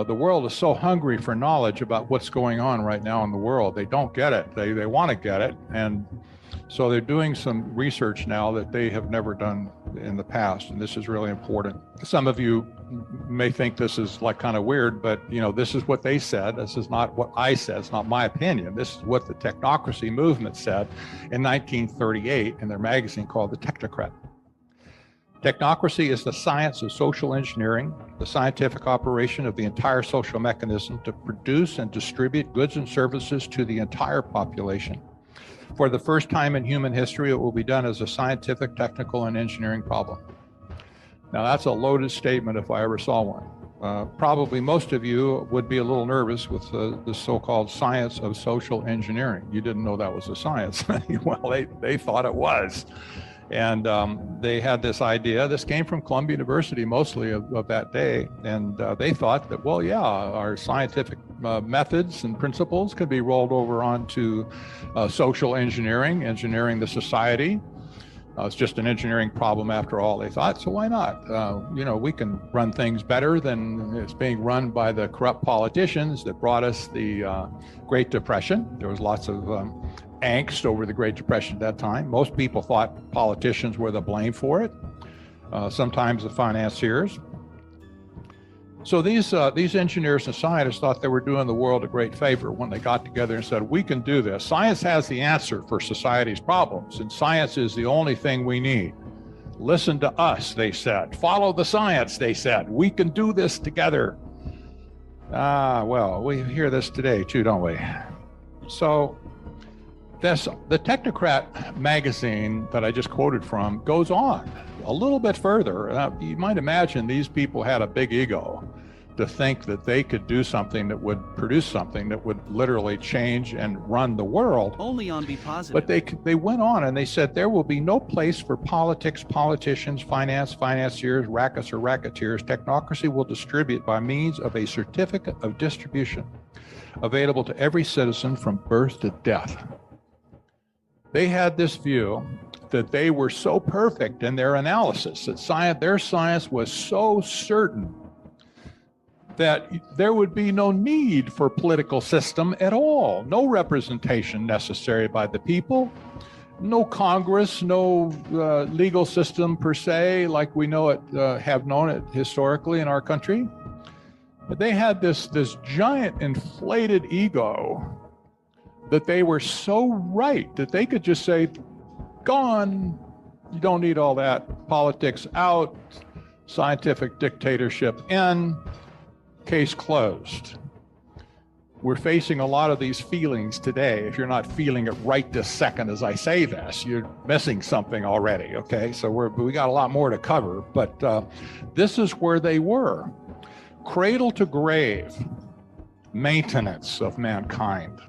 The world is so hungry for knowledge about what's going on right now in the world. They don't get it. They want to get it. And so they're doing some research now that they have never done in the past. And this is really important. Some of you may think this is like kind of weird, but this is what they said. This is not what I said. It's not my opinion. This is what the technocracy movement said in 1938 in their magazine called The Technocrat. Technocracy is the science of social engineering, the scientific operation of the entire social mechanism to produce and distribute goods and services to the entire population. For the first time in human history, it will be done as a scientific, technical, and engineering problem. Now, that's a loaded statement if I ever saw one. Probably most of you would be a little nervous with the so-called science of social engineering. You didn't know that was a science. Well, they thought it was. And they had this idea. This came from Columbia University mostly of that day. And they thought that, well, yeah, our scientific methods and principles could be rolled over onto social engineering the society. It's just an engineering problem after all, they thought. So why not? We can run things better than it's being run by the corrupt politicians that brought us the Great Depression. There was lots of angst over the Great Depression at that time. Most people thought politicians were the blame for it, sometimes the financiers. So these engineers and scientists thought they were doing the world a great favor when they got together and said, we can do this. Science has the answer for society's problems, and science is the only thing we need. Listen to us, they said. Follow the science, they said. We can do this together. Well, we hear this today too, don't we? So the Technocrat magazine that I just quoted from goes on a little bit further. You might imagine these people had a big ego to think that they could do something that would produce something that would literally change and run the world. Only on Be Positive. But they went on and they said there will be no place for politics, politicians, financiers, rackets, or racketeers. Technocracy will distribute by means of a certificate of distribution available to every citizen from birth to death. They had this view that they were so perfect in their analysis, that their science was so certain that there would be no need for political system at all, no representation necessary by the people, no Congress, no legal system per se, like we know it, have known it historically in our country. But they had this giant inflated ego that they were so right that they could just say, gone, you don't need all that, politics out, scientific dictatorship in, case closed. We're facing a lot of these feelings today. If you're not feeling it right this second as I say this, you're missing something already, okay? So we got a lot more to cover, but this is where they were. Cradle to grave, maintenance of mankind.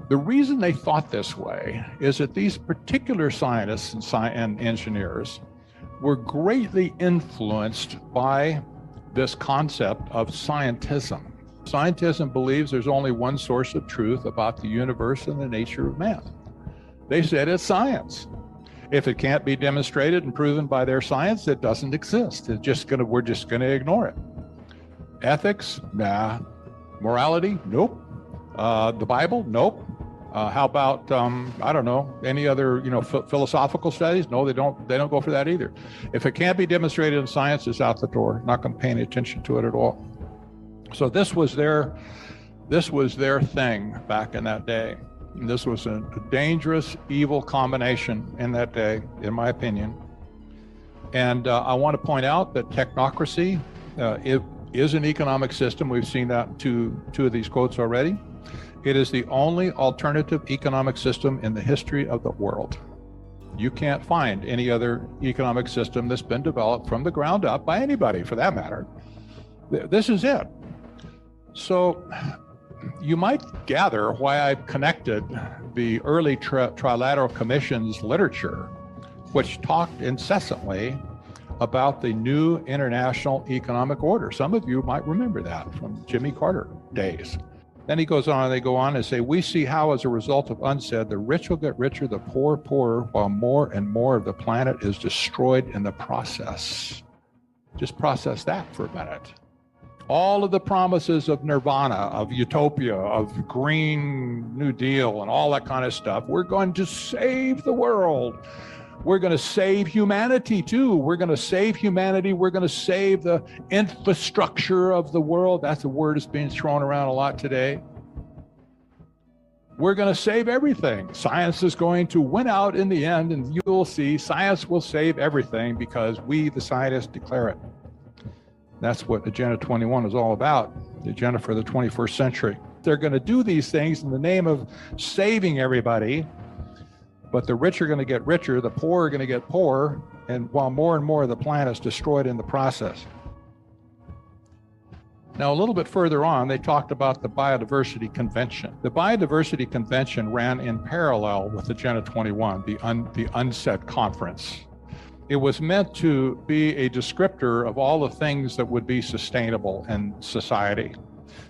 The reason they thought this way is that these particular scientists and engineers were greatly influenced by this concept of scientism. Scientism believes there's only one source of truth about the universe and the nature of man. They said it's science. If it can't be demonstrated and proven by their science, it doesn't exist. We're just gonna ignore it. Ethics? Nah. Morality? Nope. The Bible? Nope. How about I don't know, any other philosophical studies? No, they don't go for that either. If it can't be demonstrated in science, it's out the door. Not going to pay any attention to it at all. So this was their thing back in that day. And this was a dangerous, evil combination in that day, in my opinion. And I want to point out that technocracy it is an economic system. We've seen that in two of these quotes already. It is the only alternative economic system in the history of the world. You can't find any other economic system that's been developed from the ground up by anybody, for that matter. This is it. So you might gather why I've connected the early Trilateral Commission's literature, which talked incessantly about the new international economic order. Some of you might remember that from Jimmy Carter days. Then he goes on, they go on and say, we see how as a result of UNCED, the rich will get richer, the poor poorer, while more and more of the planet is destroyed in the process. Just process that for a minute. All of the promises of nirvana, of utopia, of Green New Deal, and all that kind of stuff. We're going to save the world. We're going to save humanity too. We're going to save humanity. We're going to save the infrastructure of the world. That's a word that's being thrown around a lot today. We're going to save everything. Science is going to win out in the end, and you will see science will save everything because we, the scientists, declare it. That's what Agenda 21 is all about, the agenda for the 21st century. They're going to do these things in the name of saving everybody, but the rich are going to get richer, the poor are going to get poorer, and while more and more of the planet is destroyed in the process. Now, a little bit further on, they talked about the Biodiversity Convention. The Biodiversity Convention ran in parallel with Agenda 21, the UNCED conference. It was meant to be a descriptor of all the things that would be sustainable in society.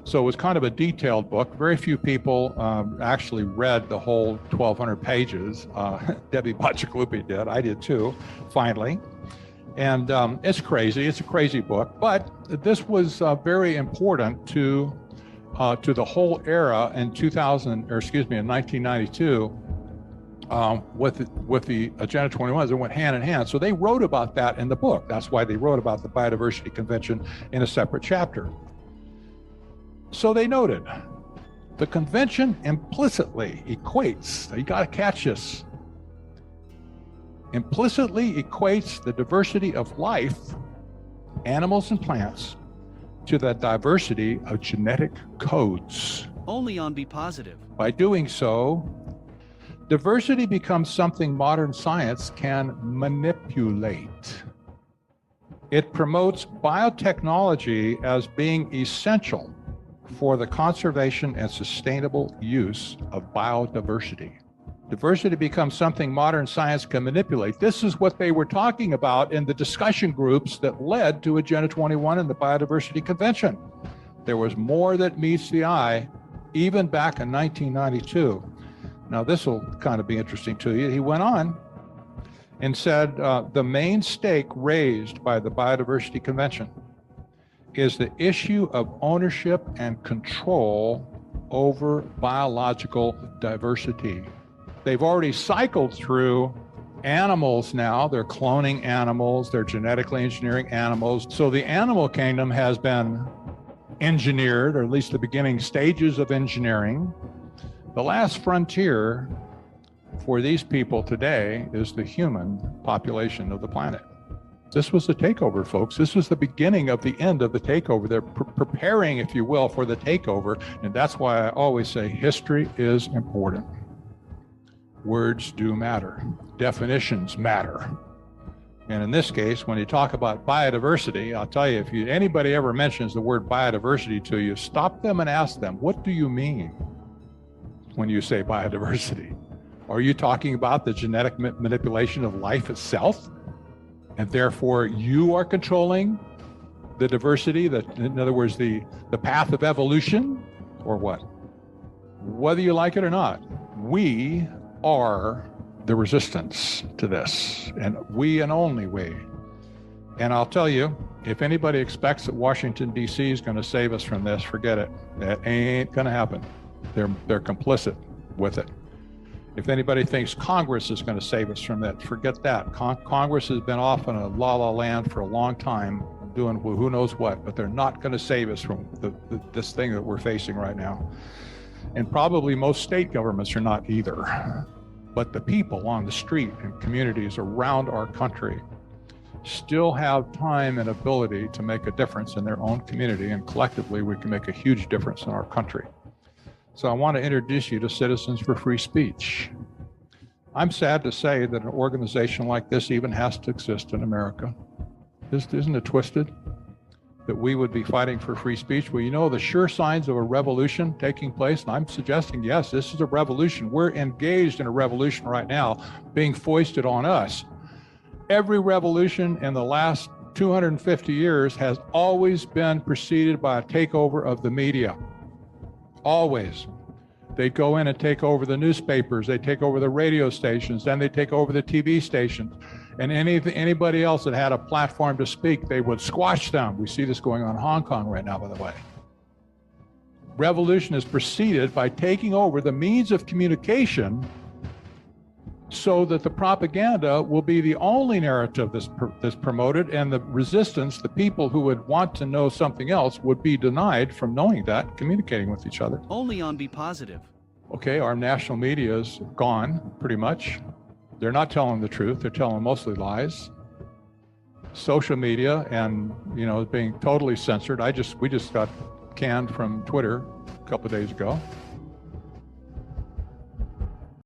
So it was kind of a detailed book. Very few people actually read the whole 1,200 pages. Debbie Bacigalupi did. I did too, finally. And it's crazy. It's a crazy book. But this was very important to the whole era in 1992. With the Agenda 21, it went hand in hand. So they wrote about that in the book. That's why they wrote about the Biodiversity Convention in a separate chapter. So they noted, the convention implicitly equates, you got to catch this, implicitly equates the diversity of life, animals and plants, to the diversity of genetic codes. Only on Be Positive. By doing so, diversity becomes something modern science can manipulate. It promotes biotechnology as being essential for the conservation and sustainable use of biodiversity. Diversity becomes something modern science can manipulate. This is what they were talking about in the discussion groups that led to Agenda 21 and the Biodiversity Convention. There was more that meets the eye, even back in 1992. Now, this will kind of be interesting to you. He went on and said the main stake raised by the Biodiversity Convention is the issue of ownership and control over biological diversity. They've already cycled through animals now. They're cloning animals. They're genetically engineering animals. So the animal kingdom has been engineered, or at least the beginning stages of engineering. The last frontier for these people today is the human population of the planet. This was the takeover, folks. This was the beginning of the end of the takeover. They're preparing, if you will, for the takeover. And that's why I always say history is important. Words do matter. Definitions matter. And in this case, when you talk about biodiversity, I'll tell you, if anybody ever mentions the word biodiversity to you, stop them and ask them, what do you mean when you say biodiversity? Are you talking about the genetic manipulation of life itself? And therefore you are controlling the diversity, in other words, the path of evolution, or what? Whether you like it or not, we are the resistance to this, and we and only we. And I'll tell you, if anybody expects that Washington, D.C. is going to save us from this, forget it. That ain't going to happen. They're complicit with it. If anybody thinks Congress is going to save us from that, forget that. Congress has been off in a la-la land for a long time, doing who knows what, but they're not going to save us from this thing that we're facing right now. And probably most state governments are not either. But the people on the street and communities around our country still have time and ability to make a difference in their own community, and collectively we can make a huge difference in our country. So I want to introduce you to Citizens for Free Speech. I'm sad to say that an organization like this even has to exist in America. Isn't it twisted that we would be fighting for free speech? Well, you know, the sure signs of a revolution taking place, and I'm suggesting, yes, this is a revolution. We're engaged in a revolution right now being foisted on us. Every revolution in the last 250 years has always been preceded by a takeover of the media. Always. They go in and take over the newspapers, they take over the radio stations, then they take over the TV stations. And anybody else that had a platform to speak, they would squash them. We see this going on in Hong Kong right now, by the way. Revolution is preceded by taking over the means of communication so that the propaganda will be the only narrative that's promoted, and the resistance, the people who would want to know something else, would be denied from knowing that, communicating with each other. Only on Be Positive. Okay, our national media is gone, pretty much. They're not telling the truth. They're telling mostly lies. Social media and, being totally censored. We just got canned from Twitter a couple of days ago.